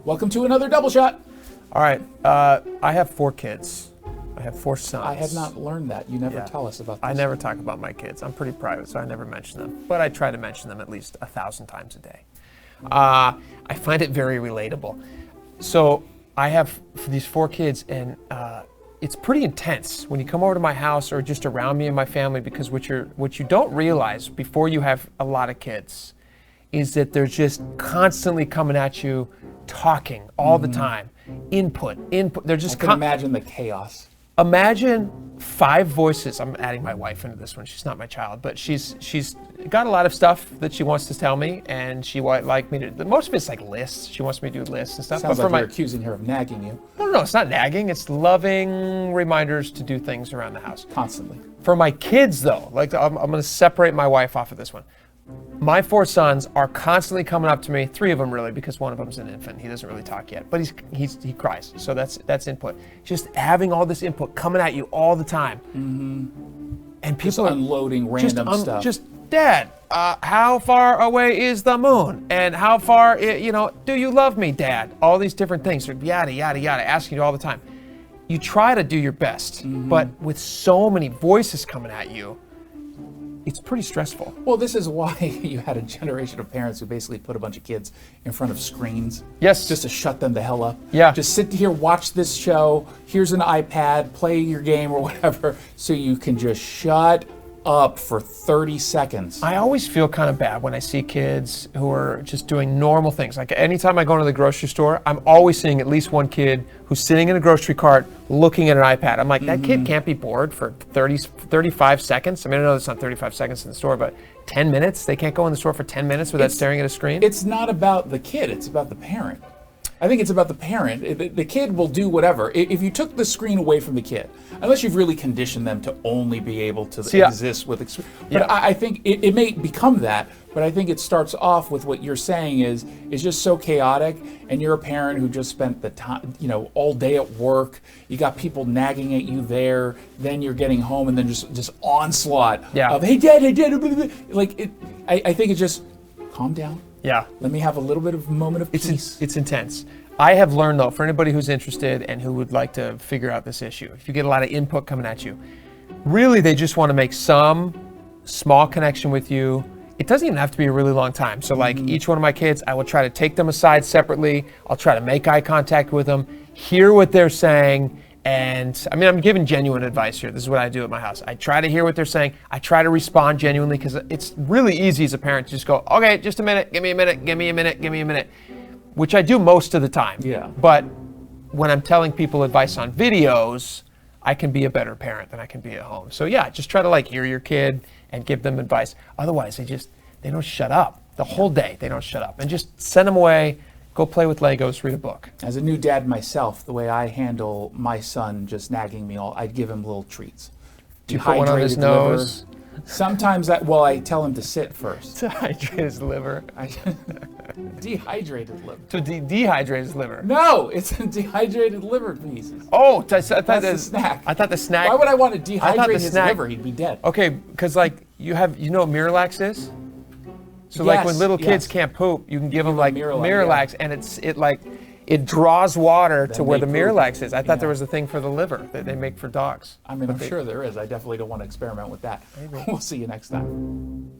Welcome to another double shot. All right, I have 4 kids. I have 4 sons. I have not learned that. You never tell us about this. I never talk about my kids. I'm pretty private, so I never mention them. But I try to mention them at least 1,000 times a day. I find it very relatable. So I have these 4 kids, and it's pretty intense when you come over to my house or just around me and my family, because what you don't realize before you have a lot of kids is that they're just constantly coming at you, talking all the time, input. They're just. I can imagine the chaos. Imagine 5 voices. I'm adding my wife into this one. She's not my child, but she's got a lot of stuff that she wants to tell me, and she would like me to. Most of it's like lists. She wants me to do lists and stuff. Sounds like you're accusing her of nagging you. No, it's not nagging. It's loving reminders to do things around the house. Constantly. For my kids, though, like I'm going to separate my wife off of this one. My 4 sons are constantly coming up to me, 3 of them really, because one of them's an infant. He doesn't really talk yet, but he cries. So that's input. Just having all this input coming at you all the time. And people just unloading random stuff. Just, Dad, how far away is the moon? And how far, do you love me, Dad? All these different things, yada, yada, yada, asking you all the time. You try to do your best, but with so many voices coming at you, it's pretty stressful. Well, this is why you had a generation of parents who basically put a bunch of kids in front of screens. Yes. Just to shut them the hell up. Yeah. Just sit here, watch this show. Here's an iPad, play your game or whatever, so you can just shut up for 30 seconds. I always feel kind of bad when I see kids who are just doing normal things. Like anytime I go into the grocery store, I'm always seeing at least one kid who's sitting in a grocery cart looking at an iPad. I'm like, that kid can't be bored for 35 seconds. I mean, I know it's not 35 seconds in the store, but 10 minutes? They can't go in the store for 10 minutes without staring at a screen? It's not about the kid, it's about the parent. I think it's about the parent. The kid will do whatever. If you took the screen away from the kid, unless you've really conditioned them to only be able to exist with experience. But I think it may become that, but I think it starts off with what you're saying is just so chaotic, and you're a parent who just spent the time, all day at work. You got people nagging at you there, then you're getting home, and then just onslaught of, hey, Dad, I think it's just, calm down. Yeah. Let me have a little bit of a moment of peace. It's intense. I have learned, though, for anybody who's interested and who would like to figure out this issue, if you get a lot of input coming at you, really they just want to make some small connection with you. It doesn't even have to be a really long time. So like each one of my kids, I will try to take them aside separately. I'll try to make eye contact with them, hear what they're saying. And I mean, I'm giving genuine advice here. This is what I do at my house. I try to hear what they're saying. I try to respond genuinely, because it's really easy as a parent to just go, okay, just a minute, give me a minute, give me a minute, give me a minute, which I do most of the time. Yeah. But when I'm telling people advice on videos, I can be a better parent than I can be at home. So yeah, just try to hear your kid and give them advice. Otherwise, they don't shut up. The whole day, they don't shut up. And just send them away. Go play with Legos, read a book. As a new dad myself, the way I handle my son just nagging me I'd give him little treats. Do you put one on his nose? Sometimes I tell him to sit first. To hydrate his liver. Dehydrated liver. To dehydrate his liver. No, it's dehydrated liver pieces. Oh, that's the snack. I thought the snack. Why would I want to dehydrate his liver? He'd be dead. Okay, because you know what Miralax is? So when little kids can't poop, you can give them Miralax, and it draws water to where the Miralax is. I thought there was a thing for the liver that they make for dogs. I mean, I'm sure there is. I definitely don't want to experiment with that. We'll see you next time.